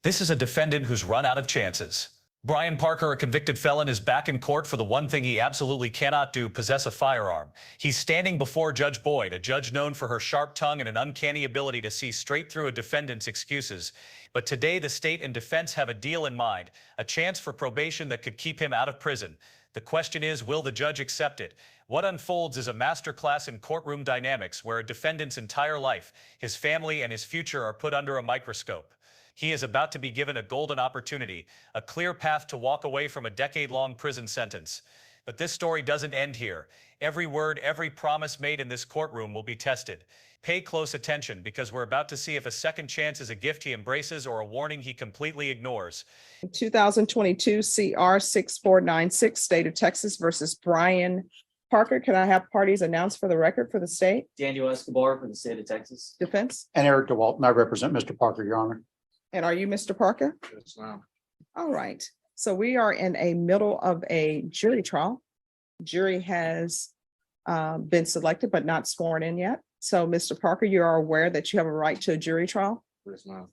This is a defendant who's run out of chances. Brian Parker, a convicted felon, is back in court for the one thing he absolutely cannot do, possess a firearm. He's standing before Judge Boyd, a judge known for her sharp tongue and an uncanny ability to see straight through a defendant's excuses. But today, the state and defense have a deal in mind, a chance for probation that could keep him out of prison. The question is, will the judge accept it? What unfolds is a masterclass in courtroom dynamics where a defendant's entire life, his family, and his future are put under a microscope. He is about to be given a golden opportunity, a clear path to walk away from a decade-long prison sentence. But this story doesn't end here. Every word, every promise made in this courtroom will be tested. Pay close attention because we're about to see if a second chance is a gift he embraces or a warning he completely ignores. 2022 CR 6496, State of Texas versus Brian Parker. Can I have parties announced for the record for the state? Daniel Escobar for the state of Texas. Defense? And Eric DeWalton, I represent Mr. Parker, Your Honor. And are you Mr. Parker? Yes, ma'am. All right. So we are in a middle of a jury trial. Jury has been selected but not sworn in yet. So Mr. Parker, you are aware that you have a right to a jury trial. Yes, ma'am.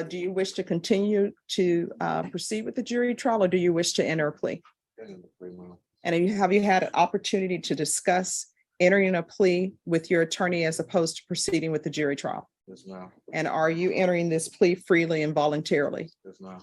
Do you wish to continue to proceed with the jury trial or do you wish to enter a plea? And have you had an opportunity to discuss entering a plea with your attorney as opposed to proceeding with the jury trial? Yes, ma'am. And are you entering this plea freely and voluntarily? Yes, ma'am.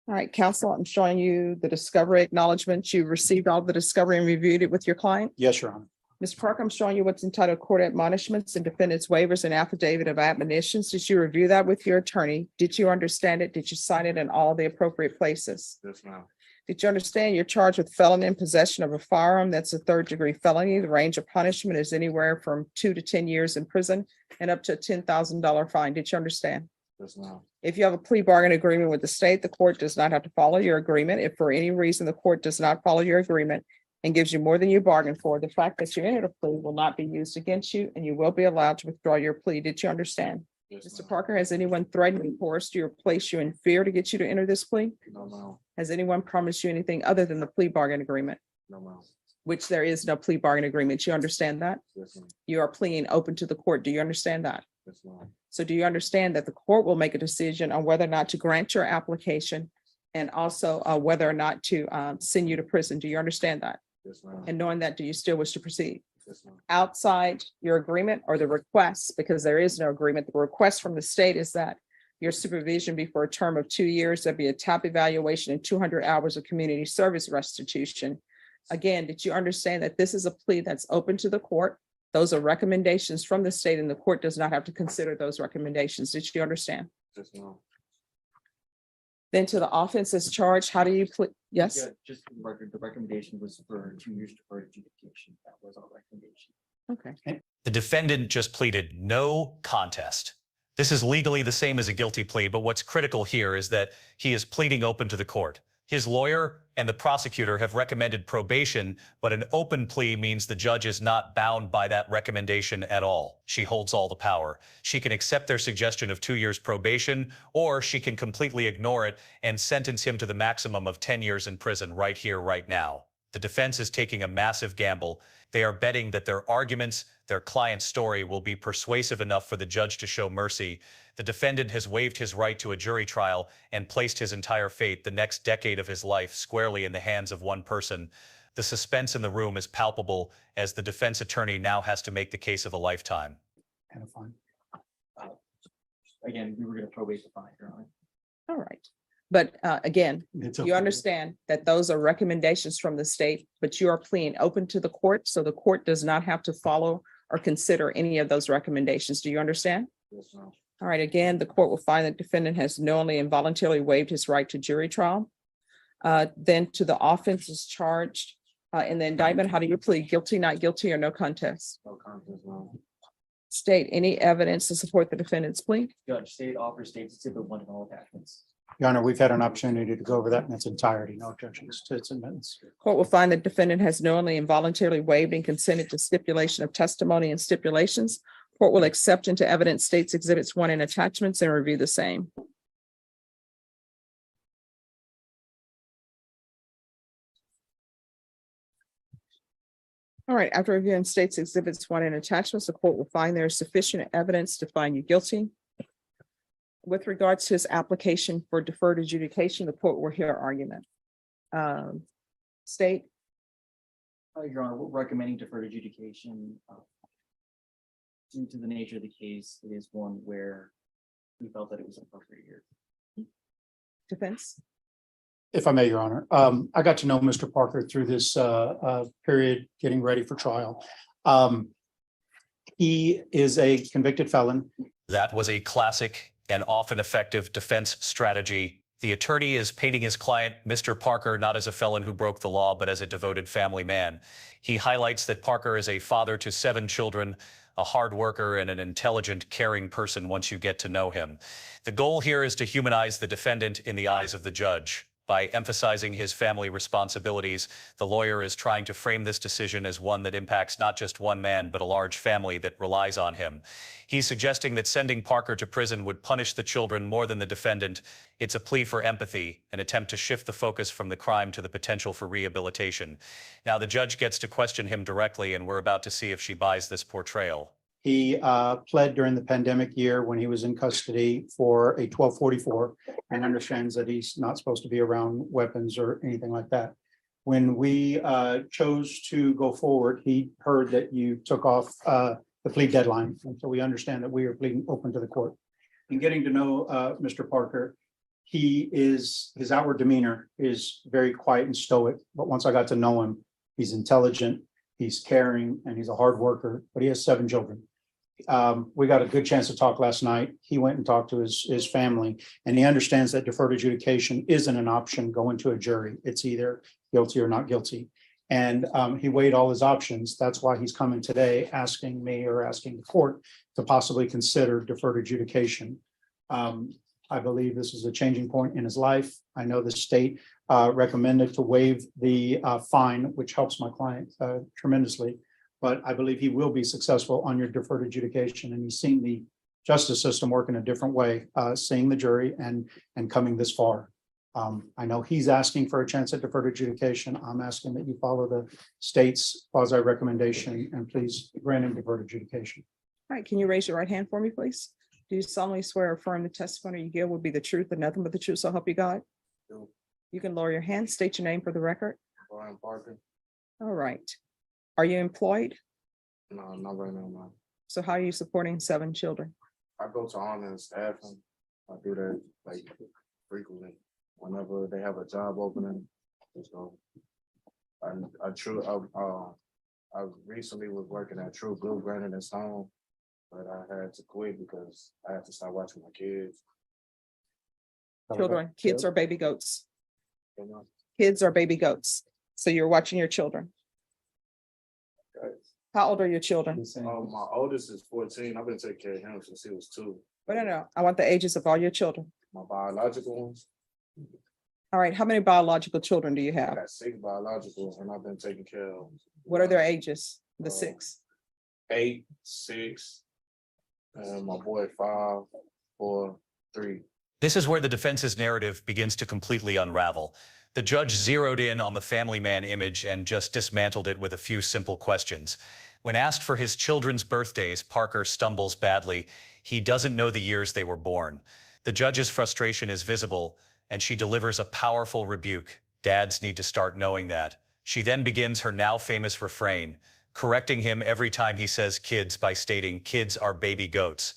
All right, counsel, I'm showing you the discovery acknowledgement. You received all the discovery and reviewed it with your client. Yes, Your Honor. Mr. Parker, I'm showing you what's entitled court admonishments and defendant's waivers and affidavit of admonitions. Did you review that with your attorney? Did you understand it? Did you sign it in all the appropriate places? Yes, ma'am. Did you understand you're charged with felon in possession of a firearm? That's a third-degree felony. The range of punishment is anywhere from 2 to 10 years in prison and up to a $10,000 fine. Did you understand? Yes, ma'am. If you have a plea bargain agreement with the state, the court does not have to follow your agreement. If for any reason the court does not follow your agreement and gives you more than you bargained for, the fact that you entered a plea will not be used against you and you will be allowed to withdraw your plea. Did you understand? Yes, Mr. ma'am. Parker, has anyone threatened you, forced you, or placed you in fear to get you to enter this plea? No, ma'am. Has anyone promised you anything other than the plea bargain agreement, No, ma'am. which there is no plea bargain agreement? You understand that? Yes, ma'am. You are pleading open to the court. Do you understand that? Yes, ma'am. So do you understand that the court will make a decision on whether or not to grant your application and also whether or not to send you to prison? Do you understand that? Yes, ma'am. And knowing that, do you still wish to proceed? Yes, ma'am. Outside your agreement or the request, because there is no agreement, the request from the state is that your supervision be for a term of 2 years, there'd be a top evaluation and 200 hours of community service restitution. Again, did you understand that this is a plea that's open to the court? Those are recommendations from the state and the court does not have to consider those recommendations. Did you understand? Yes, ma'am. Then to the offense as charged, how do you plead? Yes, Yeah, just for the record, the recommendation was for 2 years deferred adjudication. That was our recommendation. okay. The defendant just pleaded no contest. This is legally the same as a guilty plea, but what's critical here is that he is pleading open to the court. His lawyer and the prosecutor have recommended probation, but an open plea means the judge is not bound by that recommendation at all. She holds all the power. She can accept their suggestion of 2 years probation, or she can completely ignore it and sentence him to the maximum of 10 years in prison right here, right now. The defense is taking a massive gamble. They are betting that their arguments, their client's story will be persuasive enough for the judge to show mercy. The defendant has waived his right to a jury trial and placed his entire fate, the next decade of his life, squarely in the hands of one person. The suspense in the room is palpable as the defense attorney now has to make the case of a lifetime. And a fine. Again, we were going to probate the fine, Your Honor. All right. But again, It's you okay. understand that those are recommendations from the state, but you are pleading open to the court, so the court does not have to follow or consider any of those recommendations. Do you understand? Yes, ma'am. All right, again, the court will find that defendant has knowingly and voluntarily waived his right to jury trial. Then to the offense is charged in the indictment. How do you plead? Guilty, not guilty, or no contest? No contest, ma'am. State any evidence to support the defendant's plea. Judge, state offers State's Exhibit 1 and all attachments. Your Honor, we've had an opportunity to go over that in its entirety. No objections to its amendments. Court will find that defendant has knowingly and voluntarily waived and consented to stipulation of testimony and stipulations. Court will accept into evidence State's Exhibits 1 and attachments and review the same. All right, after reviewing State's Exhibits 1 and attachments, the court will find there is sufficient evidence to find you guilty. With regards to his application for deferred adjudication, the court will hear argument. State, Your Honor, we're recommending deferred adjudication. Due to the nature of the case, it is one where we felt that it was appropriate here. defense, If I may, Your Honor, I got to know Mr. Parker through this period getting ready for trial. He is a convicted felon. That was a classic and often effective defense strategy. The attorney is painting his client, Mr. Parker, not as a felon who broke the law, but as a devoted family man. He highlights that Parker is a father to 7 children, a hard worker, and an intelligent, caring person once you get to know him. The goal here is to humanize the defendant in the eyes of the judge. By emphasizing his family responsibilities, the lawyer is trying to frame this decision as one that impacts not just one man, but a large family that relies on him. He's suggesting that sending Parker to prison would punish the children more than the defendant. It's a plea for empathy, an attempt to shift the focus from the crime to the potential for rehabilitation. Now the judge gets to question him directly, and we're about to see if she buys this portrayal. He pled during the pandemic year when he was in custody for a 1244 and understands that he's not supposed to be around weapons or anything like that. When we chose to go forward, he heard that you took off the plea deadline. And so we understand that we are pleading open to the court. In getting to know Mr. Parker, his outward demeanor is very quiet and stoic. But once I got to know him, he's intelligent, he's caring, and he's a hard worker, but he has 7 children. We got a good chance to talk last night. He went and talked to his family, and he understands that deferred adjudication isn't an option going to a jury. It's either guilty or not guilty. And he weighed all his options. That's why he's coming today asking me or asking the court to possibly consider deferred adjudication. I believe this is a changing point in his life. I know the state recommended to waive the fine, which helps my client tremendously. But I believe he will be successful on your deferred adjudication, and he's seen the justice system work in a different way, seeing the jury and coming this far. I know he's asking for a chance at deferred adjudication. I'm asking that you follow the state's quasi recommendation and please grant him deferred adjudication. all right, can you raise your right hand for me, please? Do you solemnly swear or affirm the testimony you give will be the truth and nothing but the truth, so help you God? No. You can lower your hand, state your name for the record. Brian Parker? All right. Are you employed? No, not right now, man. So how are you supporting 7 children? I go to honor and staffing. I do that like frequently. Whenever they have a job opening, just go. I recently was working at True Blue Granite and Stone, but I had to quit because I had to start watching my kids. Children, kids or baby goats? You know? Kids or baby goats? So you're watching your children. How old are your children? My oldest is 14. I've been taking care of him since he was 2. No. I want the ages of all your children. My biological ones, All right, how many biological children do you I have? got 6 biologicals, and I've been taking care of. What are their ages? The Uh, 6. 8, 6, and my boy 5, 4, 3. This is where the defense's narrative begins to completely unravel. The judge zeroed in on the family man image and just dismantled it with a few simple questions. When asked for his children's birthdays, Parker stumbles badly. He doesn't know the years they were born. The judge's frustration is visible, and she delivers a powerful rebuke. Dads need to start knowing that. She then begins her now famous refrain, correcting him every time he says kids by stating kids are baby goats.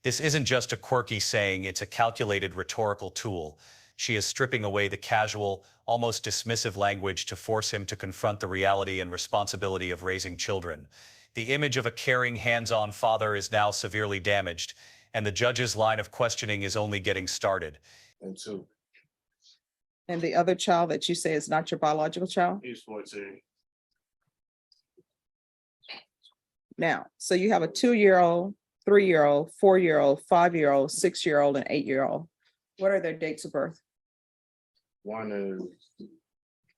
This isn't just a quirky saying, it's a calculated rhetorical tool. She is stripping away the casual, almost dismissive language to force him to confront the reality and responsibility of raising children. The image of a caring, hands-on father is now severely damaged, and the judge's line of questioning is only getting started. And 2. And the other child that you say is not your biological child? He's 14. Now, so you have a 2-year-old, 3-year-old, 4-year-old, 5-year-old, 6-year-old, and 8-year-old. What are their dates of birth? One is Well,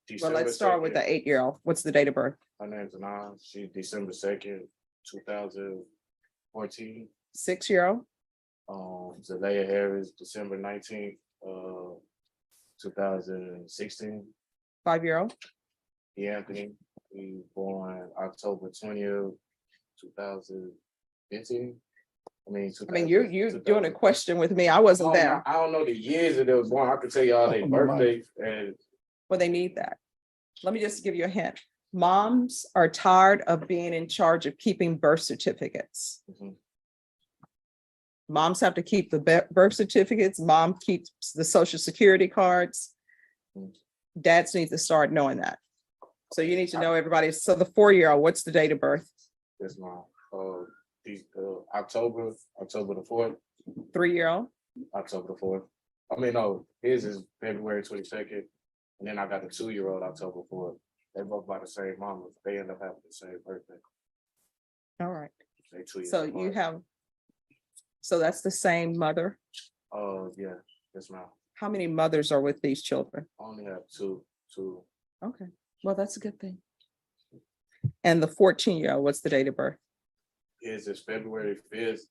December let's start with the 2nd. 8-year-old. What's the date of birth? Her name's Anna. She's December 2nd, 2014. 6-year-old? Zelaya Harris, December 19th, 2016. 5-year-old? Anthony, he born October 20th, 2015. I mean, you're doing a question with me. I wasn't there. I don't know the years that they was born. I could tell you all their Oh, my mind. birthdays and Well, they need that. Let me just give you a hint. Moms are tired of being in charge of keeping birth certificates. Mhm. Moms have to keep the birth certificates. Mom keeps the social security cards. Dads need to start knowing that. So you need to know everybody. So the 4-year-old, what's the date of birth? that's my October the 4th, 3-year-old? October the 4th. I mean, no, his is February 22nd, and then I got the 2-year-old October 4th. They both by the same mama. They end up having the same birthday. All right. They 2 years So you apart. have, so that's the same mother. Oh, yeah, yes, ma'am. How many mothers are with these children? I only have two. Okay, well, that's a good thing. And the 14-year-old, what's the date of birth? His is February 5th.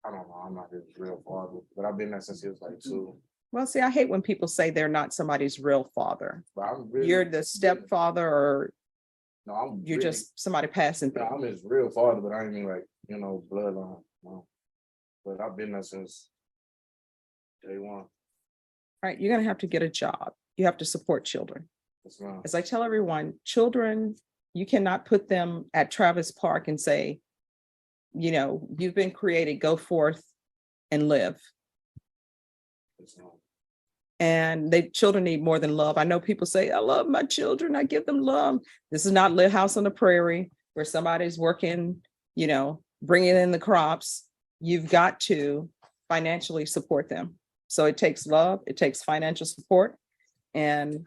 I don't know, I'm not his real father, but I've been there since he was like 2. Well, see, I hate when people say they're not somebody's real father. But I'm really, You're the stepfather, or no, I'm you're really, just somebody passing no, through. I'm his real father, but I ain't mean like, bloodline. No. But I've been there since day one. Right, you're gonna have to get a job. You have to support children. Yes, ma'am. As I tell everyone, children, you cannot put them at Travis Park and say, you've been created, go forth and live. Yes, ma'am. And children need more than love. I know people say, I love my children, I give them love. This is not Live House on the Prairie where somebody's working, bringing in the crops. You've got to financially support them. So it takes love, it takes financial support, and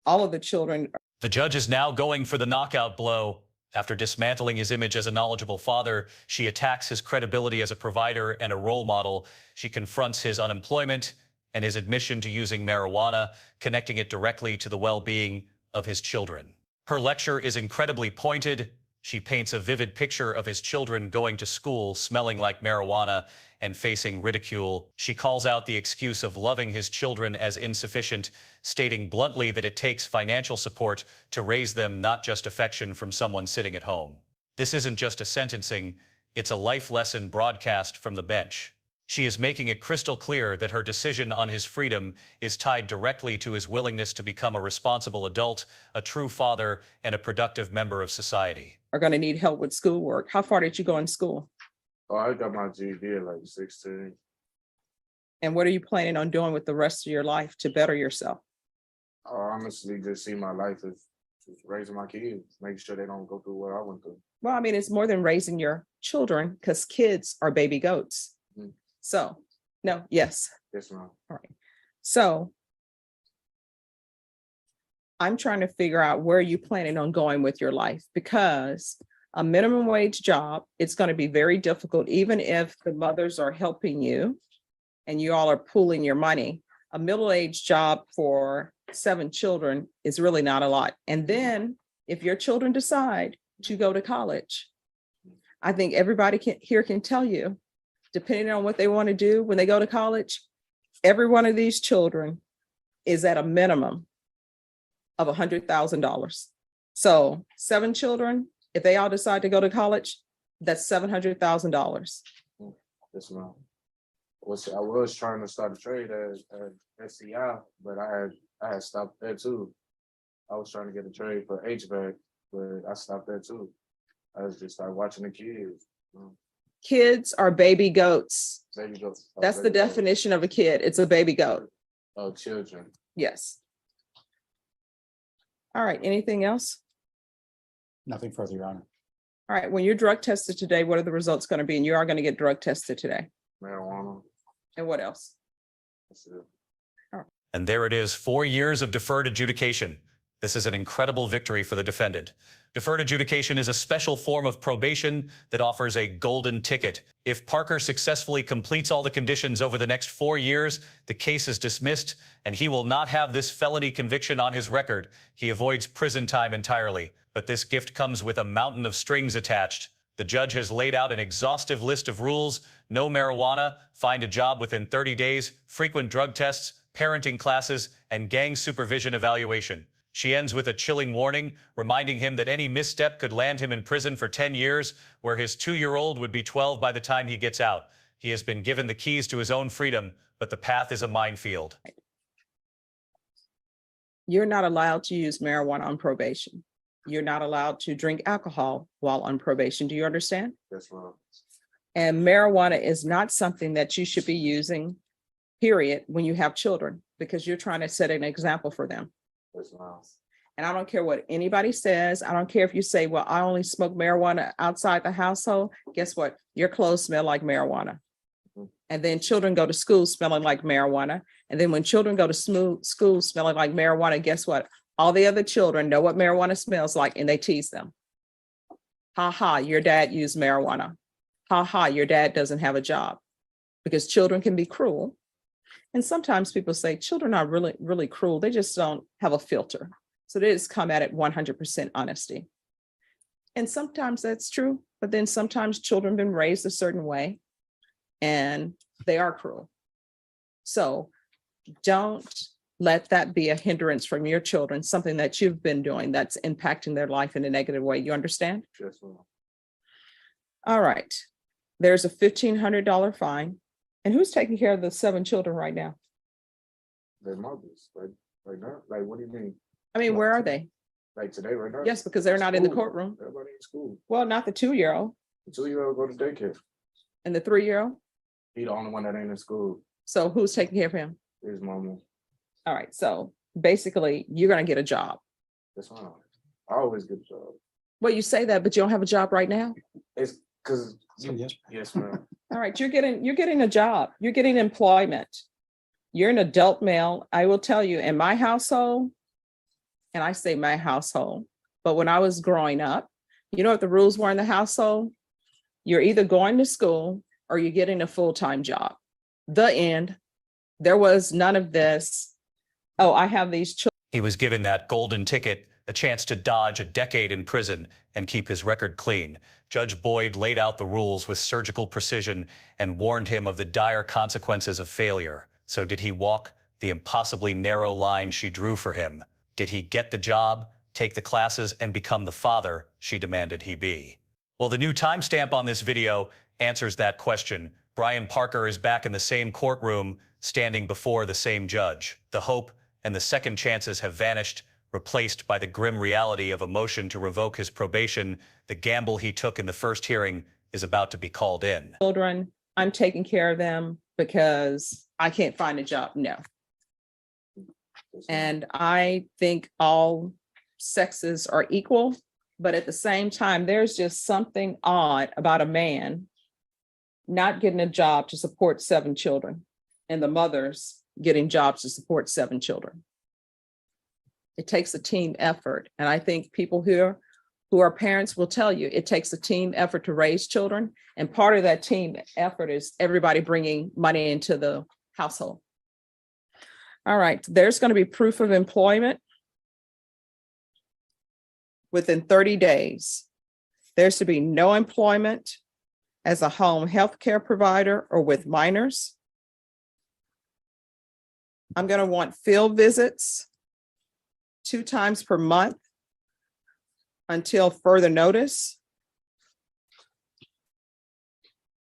all of the children. The judge is now going for the knockout blow. After dismantling his image as a knowledgeable father, she attacks his credibility as a provider and a role model. She confronts his unemployment and his admission to using marijuana, connecting it directly to the well-being of his children. Her lecture is incredibly pointed. She paints a vivid picture of his children going to school smelling like marijuana and facing ridicule. She calls out the excuse of loving his children as insufficient, stating bluntly that it takes financial support to raise them, not just affection from someone sitting at home. This isn't just a sentencing, it's a life lesson broadcast from the bench. She is making it crystal clear that her decision on his freedom is tied directly to his willingness to become a responsible adult, a true father, and a productive member of society. Are going to need help with schoolwork. How far did you go in school? Oh, I got my GED at like 16. And what are you planning on doing with the rest of your life to better yourself? I honestly just see my life as just raising my kids, making sure they don't go through what I went through. Well, I mean, it's more than raising your children because kids are baby goats. Mhm. So, no, yes. Yes, ma'am. All right. So I'm trying to figure out where you planning on going with your life, because a minimum wage job, it's going to be very difficult, even if the mothers are helping you and you all are pooling your money. A middle-aged job for 7 children is really not a lot. And then if your children decide to go to college, I think everybody here can tell you, depending on what they want to do when they go to college, every one of these children is at a minimum of $100,000. So 7 children, if they all decide to go to college, that's $700,000. Yes, ma'am. I was trying to start a trade at SCI, but I had stopped there too. I was trying to get a trade for HVAC, but I stopped there too. I just started watching the kids. Kids are baby goats. Baby goats. That's the definition of a kid. It's a baby goat. Oh, children. Yes. All right, anything else? Nothing further, Your Honor. All right, when you're drug tested today, what are the results going to be? And you are going to get drug tested today. Marijuana. And what else? That's it. And there it is, 4 years of deferred adjudication. This is an incredible victory for the defendant. Deferred adjudication is a special form of probation that offers a golden ticket. If Parker successfully completes all the conditions over the next 4 years, the case is dismissed and he will not have this felony conviction on his record. He avoids prison time entirely. But this gift comes with a mountain of strings attached. The judge has laid out an exhaustive list of rules: no marijuana, find a job within 30 days, frequent drug tests, parenting classes, and gang supervision evaluation. She ends with a chilling warning, reminding him that any misstep could land him in prison for 10 years, where his 2-year-old would be 12 by the time he gets out. He has been given the keys to his own freedom, but the path is a minefield. You're not allowed to use marijuana on probation. You're not allowed to drink alcohol while on probation. Do you understand? Yes, ma'am. And marijuana is not something that you should be using, period, when you have children, because you're trying to set an example for them. Yes, ma'am. And I don't care what anybody says. I don't care if you say, well, I only smoke marijuana outside the household. Guess what? Your clothes smell like marijuana. And then children go to school smelling like marijuana. And then when children go to school smelling like marijuana, guess what? All the other children know what marijuana smells like and they tease them. Ha ha, your dad used marijuana. Ha ha, your dad doesn't have a job. Because children can be cruel. And sometimes people say children are really, really cruel. They just don't have a filter. So they just come at it 100% honesty. And sometimes that's true, but then sometimes children have been raised a certain way and they are cruel. So don't let that be a hindrance from your children, something that you've been doing that's impacting their life in a negative way. You understand? Yes, ma'am. All right. There's a $1,500 fine. And who's taking care of the 7 children right now? Their mothers, like that. Like, what do you mean? I mean, where are they? Like today, right now? Yes, because they're not in the School. courtroom. Everybody in school. Well, not the 2-year-old The 2-year-old go to daycare. and the 3-year-old. He the only one that ain't in school. So who's taking care of him? His mama. All right. So basically, you're going to get a job. That's why I always get a job. Well, you say that, but you don't have a job right now. It's because So yes, yes, ma'am. All right. You're getting a job. You're getting employment. You're an adult male. I will tell you, in my household, and I say my household, but when I was growing up, you know what the rules were in the household? You're either going to school or you're getting a full-time job. The end. There was none of this. Oh, I have these children. He was given that golden ticket, a chance to dodge a decade in prison and keep his record clean. Judge Boyd laid out the rules with surgical precision and warned him of the dire consequences of failure. So did he walk the impossibly narrow line she drew for him? Did he get the job, take the classes, and become the father she demanded he be? Well, the new timestamp on this video answers that question. Brian Parker is back in the same courtroom, standing before the same judge. The hope and the second chances have vanished, replaced by the grim reality of a motion to revoke his probation. The gamble he took in the first hearing is about to be called in. Children, I'm taking care of them because I can't find a job. No. Yes, ma'am. And I think all sexes are equal, but at the same time, there's just something odd about a man not getting a job to support 7 children and the mothers getting jobs to support 7 children. It takes a team effort. And I think people here who are parents will tell you it takes a team effort to raise children. And part of that team effort is everybody bringing money into the household. All right, there's going to be proof of employment within 30 days. There's to be no employment as a home health care provider or with minors. I'm going to want field visits 2 times per month until further notice.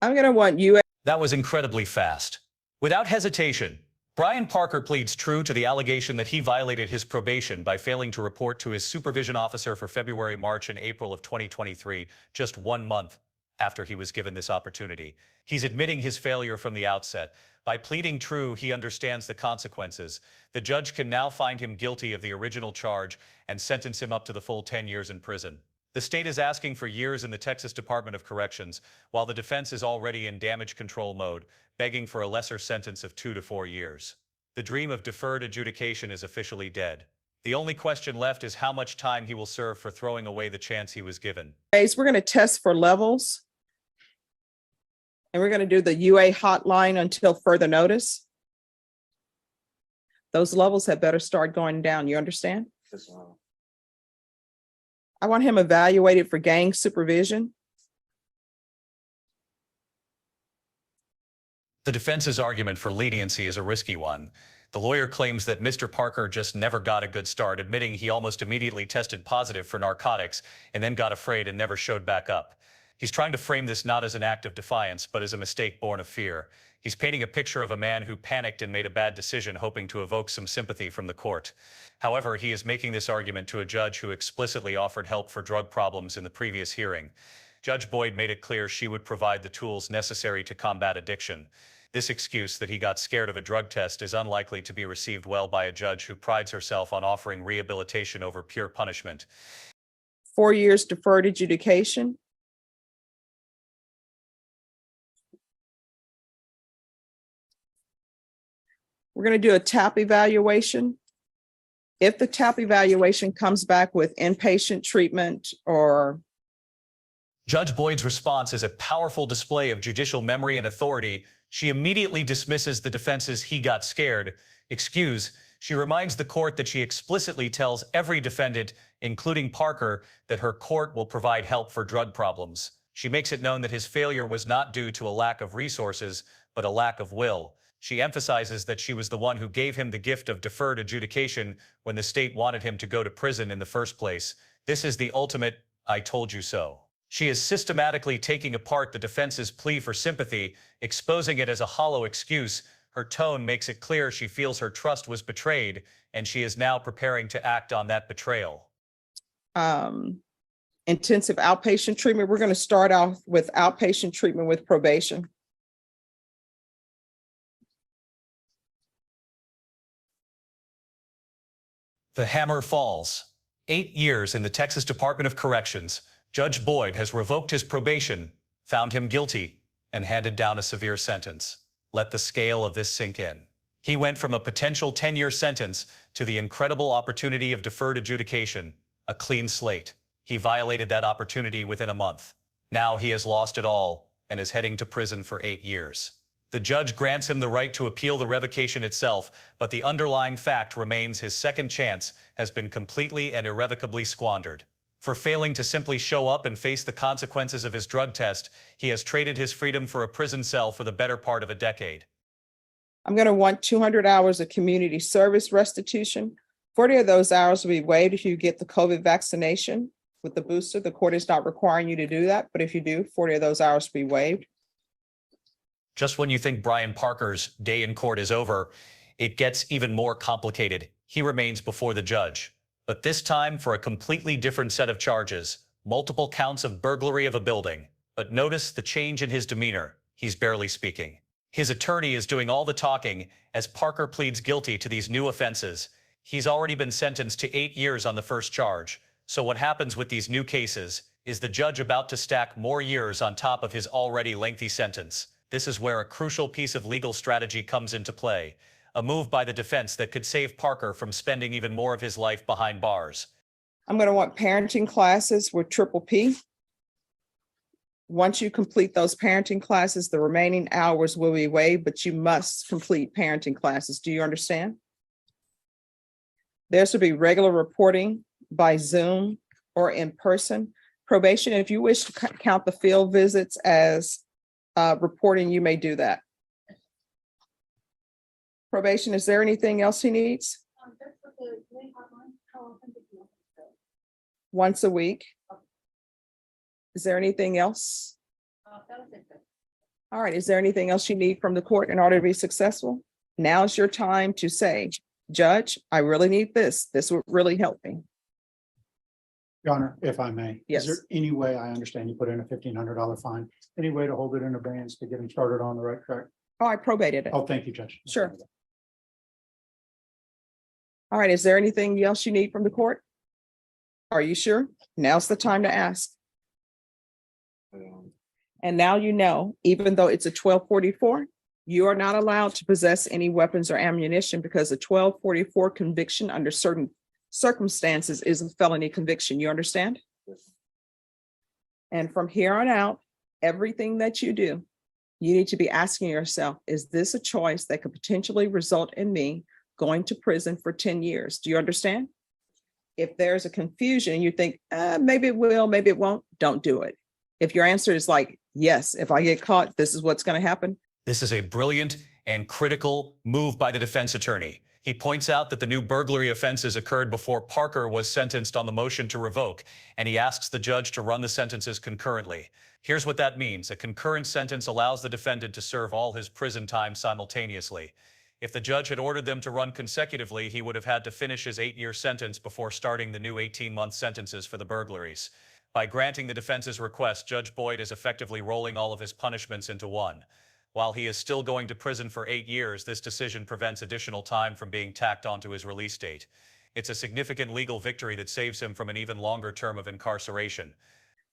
I'm going to want you. That was incredibly fast. Without hesitation, Brian Parker pleads true to the allegation that he violated his probation by failing to report to his supervision officer for February, March, and April of 2023, just 1 month after he was given this opportunity. He's admitting his failure from the outset. By pleading true, he understands the consequences. The judge can now find him guilty of the original charge and sentence him up to the full 10 years in prison. The state is asking for years in the Texas Department of Corrections, while the defense is already in damage control mode, begging for a lesser sentence of 2 to 4 years. The dream of deferred adjudication is officially dead. The only question left is how much time he will serve for throwing away the chance he was given. We're going to test for levels. And we're going to do the UA hotline until further notice. Those levels had better start going down. You understand? Yes, ma'am. I want him evaluated for gang supervision. The defense's argument for leniency is a risky one. The lawyer claims that Mr. Parker just never got a good start, admitting he almost immediately tested positive for narcotics and then got afraid and never showed back up. He's trying to frame this not as an act of defiance, but as a mistake born of fear. He's painting a picture of a man who panicked and made a bad decision, hoping to evoke some sympathy from the court. However, he is making this argument to a judge who explicitly offered help for drug problems in the previous hearing. Judge Boyd made it clear she would provide the tools necessary to combat addiction. This excuse that he got scared of a drug test is unlikely to be received well by a judge who prides herself on offering rehabilitation over pure punishment. 4 years deferred adjudication. We're going to do a TAP evaluation. If the TAP evaluation comes back with inpatient treatment or Judge Boyd's response is a powerful display of judicial memory and authority. She immediately dismisses the defense's "he got scared" excuse. She reminds the court that she explicitly tells every defendant, including Parker, that her court will provide help for drug problems. She makes it known that his failure was not due to a lack of resources, but a lack of will. She emphasizes that she was the one who gave him the gift of deferred adjudication when the state wanted him to go to prison in the first place. This is the ultimate "I told you so." She is systematically taking apart the defense's plea for sympathy, exposing it as a hollow excuse. Her tone makes it clear she feels her trust was betrayed, and she is now preparing to act on that betrayal. intensive outpatient treatment. We're going to start off with outpatient treatment with probation. The hammer falls. 8 years in the Texas Department of Corrections. Judge Boyd has revoked his probation, found him guilty, and handed down a severe sentence. Let the scale of this sink in. He went from a potential 10-year sentence to the incredible opportunity of deferred adjudication, a clean slate. He violated that opportunity within a month. Now he has lost it all and is heading to prison for 8 years. The judge grants him the right to appeal the revocation itself, but the underlying fact remains his second chance has been completely and irrevocably squandered. For failing to simply show up and face the consequences of his drug test, he has traded his freedom for a prison cell for the better part of a decade. I'm going to want 200 hours of community service restitution. 40 of those hours will be waived if you get the COVID vaccination with the booster. The court is not requiring you to do that, but if you do, 40 of those hours will be waived. Just when you think Brian Parker's day in court is over, it gets even more complicated. He remains before the judge, but this time for a completely different set of charges, multiple counts of burglary of a building. But notice the change in his demeanor. He's barely speaking. His attorney is doing all the talking as Parker pleads guilty to these new offenses. He's already been sentenced to 8 years on the first charge. So what happens with these new cases? Is the judge about to stack more years on top of his already lengthy sentence? This is where a crucial piece of legal strategy comes into play, a move by the defense that could save Parker from spending even more of his life behind bars. I'm going to want parenting classes with Triple P. Once you complete those parenting classes, the remaining hours will be waived, but you must complete parenting classes. Do you understand? There should be regular reporting by Zoom or in person. Probation, if you wish to count the field visits as reporting, you may do that. Probation, is there anything else he needs? Once a week. Is there anything else? All right, is there anything else you need from the court in order to be successful? Now's your time to say, Judge, I really need this. This would really help me. Your Honor, if I may. Yes. Is there any way, I understand you put in a $1,500 fine, any way to hold it in abeyance to get him started on the right track? Oh, I probated it. Oh, thank you, Judge. Sure. All right, is there anything else you need from the court? Are you sure? Now's the time to ask. And now you know, even though it's a 1244, you are not allowed to possess any weapons or ammunition because a 1244 conviction under certain circumstances is a felony conviction. You understand? Yes. And from here on out, everything that you do, you need to be asking yourself, is this a choice that could potentially result in me going to prison for 10 years? Do you understand? If there's a confusion and you think, maybe it will, maybe it won't, don't do it. If your answer is like, yes, if I get caught, this is what's going to happen. This is a brilliant and critical move by the defense attorney. He points out that the new burglary offenses occurred before Parker was sentenced on the motion to revoke, and he asks the judge to run the sentences concurrently. Here's what that means. A concurrent sentence allows the defendant to serve all his prison time simultaneously. If the judge had ordered them to run consecutively, he would have had to finish his 8-year sentence before starting the new 18-month sentences for the burglaries. By granting the defense's request, Judge Boyd is effectively rolling all of his punishments into one. While he is still going to prison for 8 years, this decision prevents additional time from being tacked onto his release date. It's a significant legal victory that saves him from an even longer term of incarceration.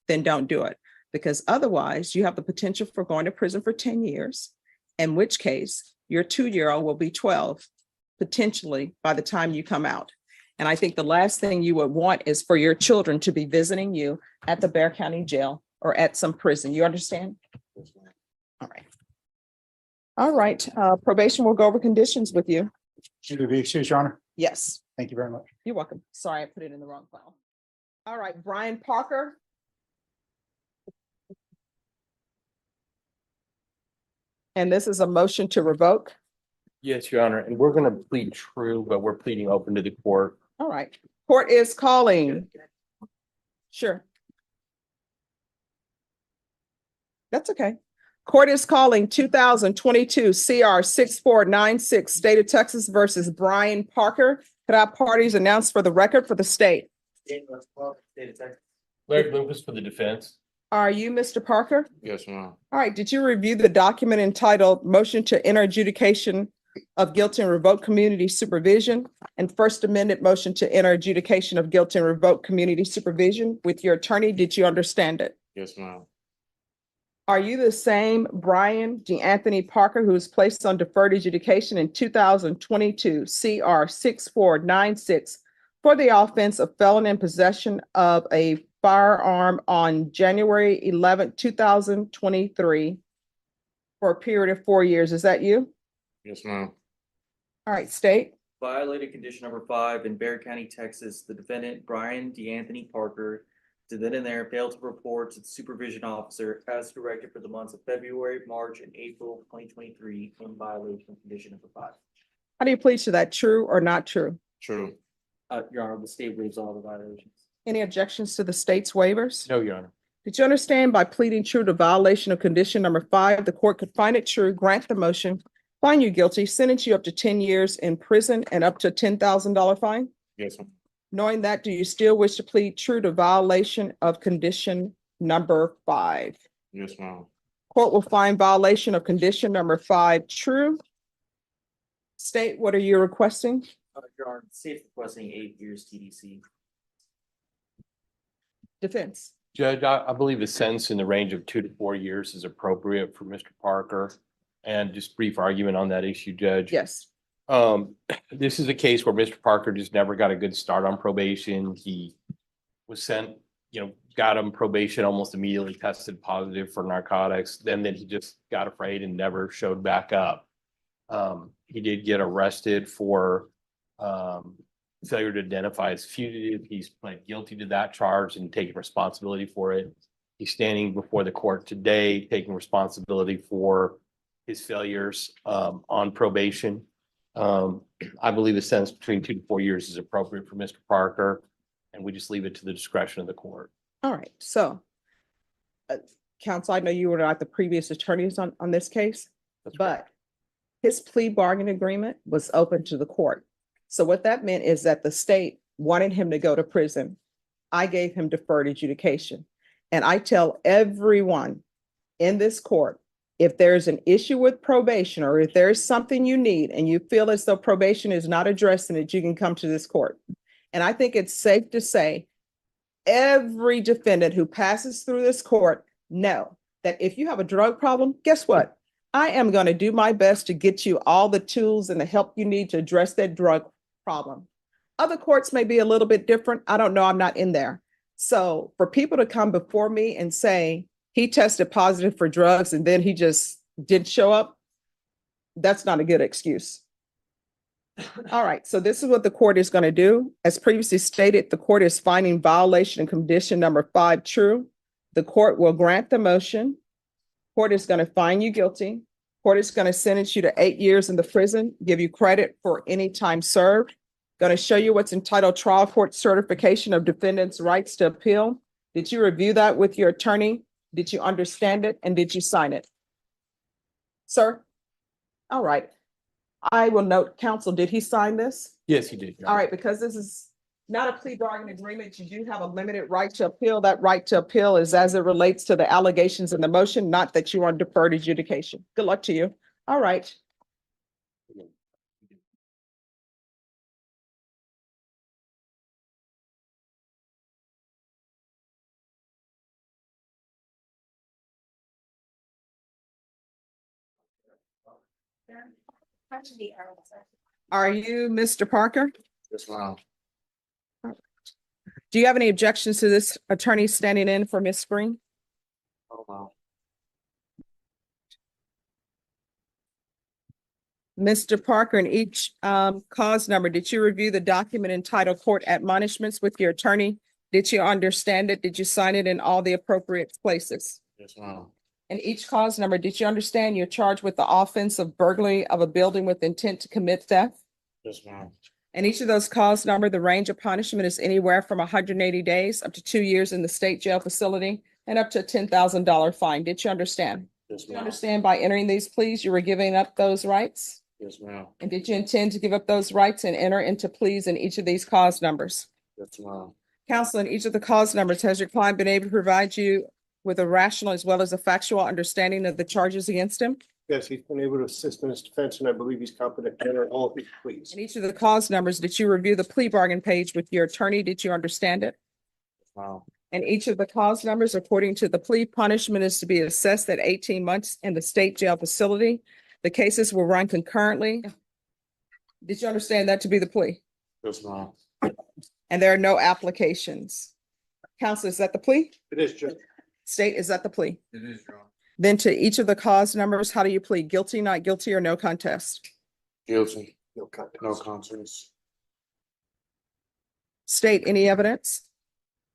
Then don't do it, because otherwise you have the potential for going to prison for 10 years, in which case your 2-year-old will be 12, potentially by the time you come out. And I think the last thing you would want is for your children to be visiting you at the Bexar County Jail or at some prison. You understand? All right. All right, probation will go over conditions with you. Should we be excused, Your Honor? Yes, Thank you very much. you're welcome. Sorry, I put it in the wrong file. All right, Brian Parker. And this is a motion to revoke. Yes, Your Honor, and we're gonna plead true, but we're pleading open to the court. All right, court is calling. Sure. That's okay. Court is calling 2022 CR 6496, State of Texas versus Brian Parker. Could our parties announce for the record for the state? Larry Lucas for the defense. Are you Mr. Parker? Yes, ma'am. All right, did you review the document entitled Motion to Enter Adjudication of Guilty and Revoke Community Supervision and First Amendment Motion to Enter Adjudication of Guilty and Revoke Community Supervision with your attorney? Did you understand it? Yes, ma'am. Are you the same Brian D'Anthony Parker who was placed on deferred adjudication in 2022 CR 6496 for the offense of felon in possession of a firearm on January 11, 2023 for a period of 4 years? Is that you? Yes, ma'am. All right, state. Violated condition number 5 in Bexar County, Texas. The defendant, Brian D'Anthony Parker, did then and there failed to report to the supervision officer as directed for the months of February, March, and April 2023 in violation of condition number 5. How do you plead to that? True or not true? True. Your Honor, the state waives all the violations. Any objections to the state's waivers? No, Your Honor. Did you understand by pleading true to violation of condition number 5, the court could find it true, grant the motion, find you guilty, sentence you up to 10 years in prison and up to $10,000 fine? Yes, ma'am. Knowing that, do you still wish to plead true to violation of condition number 5? Yes, ma'am. Court will find violation of condition number 5 true. State, what are you requesting? Your Honor, the state requesting 8 years TDC. Defense. Judge, I believe a sentence in the range of 2 to 4 years is appropriate for Mr. Parker. And just brief argument on that issue, Judge. Yes. This is a case where Mr. Parker just never got a good start on probation. He was sent, got him probation, almost immediately tested positive for narcotics. Then he just got afraid and never showed back up. He did get arrested for failure to identify as fugitive. He's pled guilty to that charge and taking responsibility for it. He's standing before the court today, taking responsibility for his failures on probation. I believe a sentence between 2 to 4 years is appropriate for Mr. Parker, and we just leave it to the discretion of the court. All right. So, counsel, I know you were not the previous attorneys on this case, That's but his plea bargain agreement was open to the court. So what that meant is that the state wanted him to go to prison. I gave him deferred adjudication. And I tell everyone in this court, if there's an issue with probation or if there's something you need and you feel as though probation is not addressing it, you can come to this court. And I think it's safe to say every defendant who passes through this court know that if you have a drug problem, guess what? I am going to do my best to get you all the tools and the help you need to address that drug problem. Other courts may be a little bit different. I don't know. I'm not in there. So for people to come before me and say he tested positive for drugs and then he just didn't show up, that's not a good excuse. All right. So this is what the court is going to do. As previously stated, the court is finding violation of condition number 5 true. The court will grant the motion. Court is going to find you guilty. Court is going to sentence you to 8 years in the prison, give you credit for any time served. Going to show you what's entitled Trial Court Certification of Defendant's Rights to Appeal. Did you review that with your attorney? Did you understand it? And did you sign it? Sir? All right. I will note, counsel, did he sign this? Yes, he did. Your All Honor. right, because this is not a plea bargain agreement, you do have a limited right to appeal. That right to appeal is as it relates to the allegations in the motion, not that you are on deferred adjudication. Good luck to you. All right. Are you Mr. Parker? Yes, ma'am. Do you have any objections to this attorney standing in for Ms. Green? Oh, wow. Mr. Parker, in each cause number, did you review the document entitled Court Admonishments with your attorney? Did you understand it? Did you sign it in all the appropriate places? Yes, ma'am. In each cause number, did you understand you're charged with the offense of burglary of a building with intent to commit theft? Yes, ma'am. In each of those cause number, the range of punishment is anywhere from 180 days up to 2 years in the state jail facility and up to a $10,000 fine. Did you understand? Yes, Did you ma'am. understand by entering these pleas, you were giving up those rights? Yes, ma'am. And did you intend to give up those rights and enter into pleas in each of these cause numbers? Yes, ma'am. Counsel, in each of the cause numbers, has your client been able to provide you with a rational as well as a factual understanding of the charges against him? Yes, he's been able to assist in his defense, and I believe he's competent to enter all of his pleas. In each of the cause numbers, did you review the plea bargain page with your attorney? Did you understand it? Wow. In each of the cause numbers, according to the plea, punishment is to be assessed at 18 months in the state jail facility. The cases will run concurrently. Did you understand that to be the plea? Yes, ma'am. And there are no applications. Counsel, is that the plea? It is, Judge. State, is that the plea? It is, Your Honor. Then to each of the cause numbers, how do you plead? Guilty, not guilty, or no contest? Guilty. No contest. No contest. State, any evidence?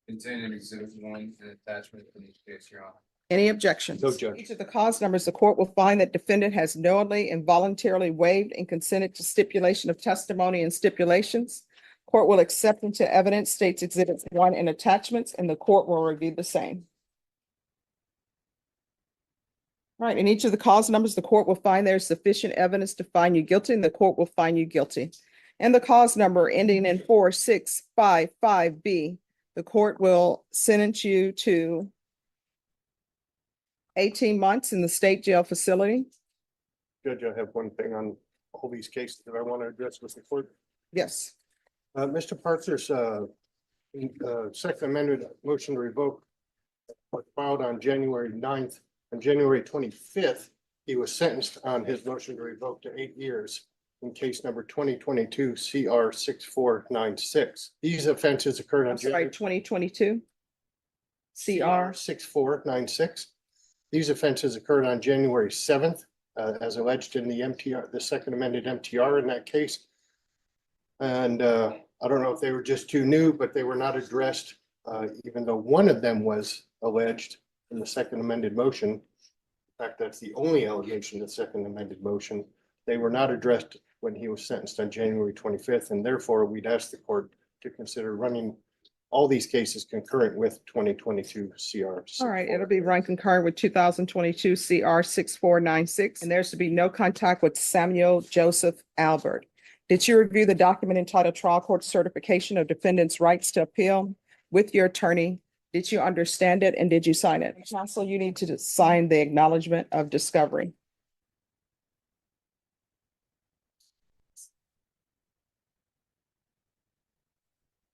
Contained in exhibit 1 and attachment in each case, Your Honor. Any objections? No, Judge. Each of the cause numbers, the court will find that defendant has knowingly and voluntarily waived and consented to stipulation of testimony and stipulations. Court will accept into evidence states exhibits 1 and attachments, and the court will review the same. Right, in each of the cause numbers, the court will find there is sufficient evidence to find you guilty, and the court will find you guilty. And the cause number ending in 4655B, the court will sentence you to 18 months in the state jail facility. Judge, I have one thing on all these cases that I want to address with the court. Yes. Mr. Parker's second amended motion to revoke was filed on January 9th. On January 25th, he was sentenced on his motion to revoke to 8 years in case number 2022 CR 6496. These offenses occurred on I'm sorry, January 2022. CR. 6496. These offenses occurred on January 7th, as alleged in the MTR, the second amended MTR in that case. And I don't know if they were just too new, but they were not addressed, even though one of them was alleged in the second amended motion. In fact, that's the only allegation in the second amended motion. They were not addressed when he was sentenced on January 25th, and therefore we'd ask the court to consider running all these cases concurrent with 2022 CR. All right, it'll be run concurrent with 2022 CR 6496, and there's to be no contact with Samuel Joseph Albert. Did you review the document entitled Trial Court Certification of Defendant's Rights to Appeal with your attorney? Did you understand it and did you sign it? Counsel, you need to sign the acknowledgement of discovery.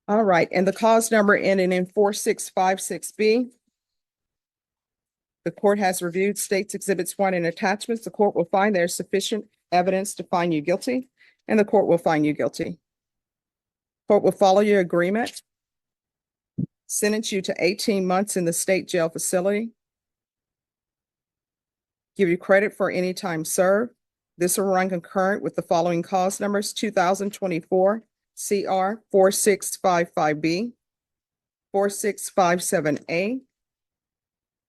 All right, and the cause number ending in 4656B. The court has reviewed states exhibits 1 and attachments. The court will find there's sufficient evidence to find you guilty, and the court will find you guilty. Court will follow your agreement, sentence you to 18 months in the state jail facility, give you credit for any time served. This will run concurrent with the following cause numbers: 2024 CR 4655B, 4657A,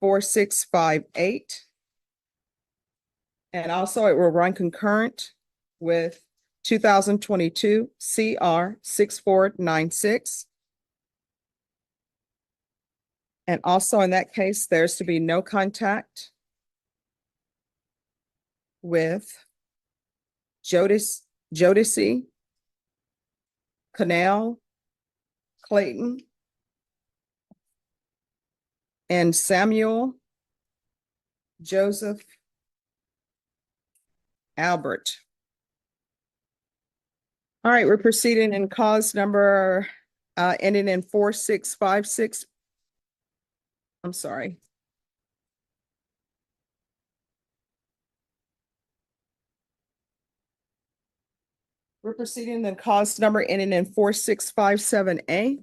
4658, And also it will run concurrent with 2022 CR 6496. And also in that case, there's to be no contact with Jodeci, Canal, Clayton, and Samuel Joseph Albert. All right, we're proceeding in cause number ending in 4656. I'm sorry. We're proceeding in cause number ending in 4657A.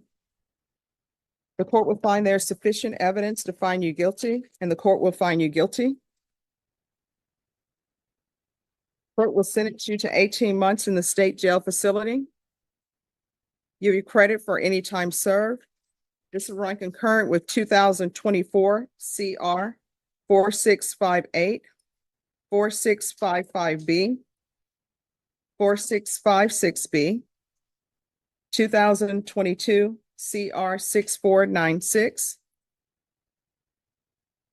The court will find there is sufficient evidence to find you guilty, and the court will find you guilty. Court will sentence you to 18 months in the state jail facility. Give you credit for any time served. This will run concurrent with 2024 CR 4658, 4655B, 4656B, 2022 CR 6496.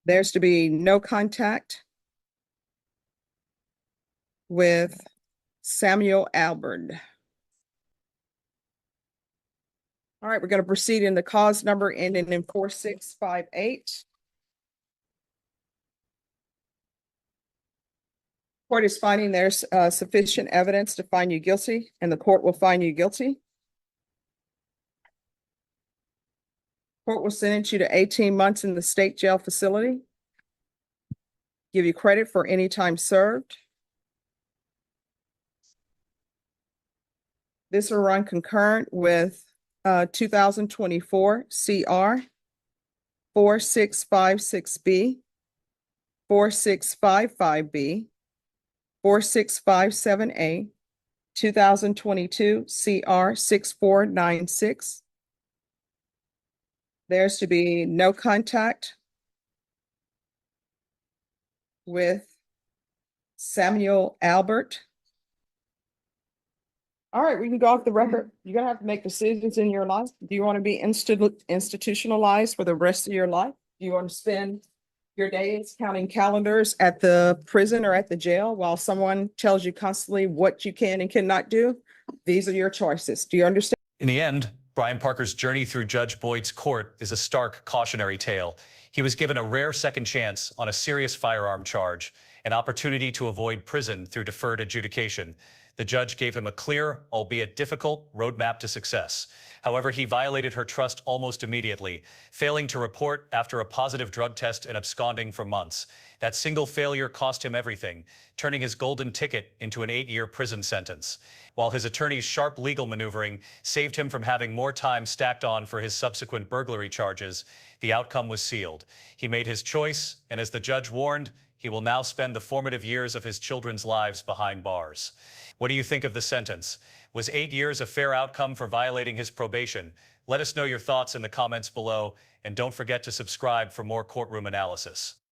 There's to be no contact with Samuel Albert. All right, we're going to proceed in the cause number ending in 4658. Court is finding there's sufficient evidence to find you guilty, and the court will find you guilty. Court will sentence you to 18 months in the state jail facility. Give you credit for any time served. This will run concurrent with 2024 CR 4656B, 4655B, 4657A, 2022 CR 6496. There's to be no contact with Samuel Albert. All right, we can go off the record. You're gonna have to make decisions in your life. Do you want to be institutionalized for the rest of your life? Do you want to spend your days counting calendars at the prison or at the jail while someone tells you constantly what you can and cannot do? These are your choices. Do you understand? In the end, Brian Parker's journey through Judge Boyd's court is a stark cautionary tale. He was given a rare second chance on a serious firearm charge, an opportunity to avoid prison through deferred adjudication. The judge gave him a clear, albeit difficult, roadmap to success. However, he violated her trust almost immediately, failing to report after a positive drug test and absconding for months. That single failure cost him everything, turning his golden ticket into an 8-year prison sentence, while his attorney's sharp legal maneuvering saved him from having more time stacked on for his subsequent burglary charges. The outcome was sealed. He made his choice, and as the judge warned, he will now spend the formative years of his children's lives behind bars. What do you think of the sentence? Was 8 years a fair outcome for violating his probation? Let us know your thoughts in the comments below, and don't forget to subscribe for more courtroom analysis.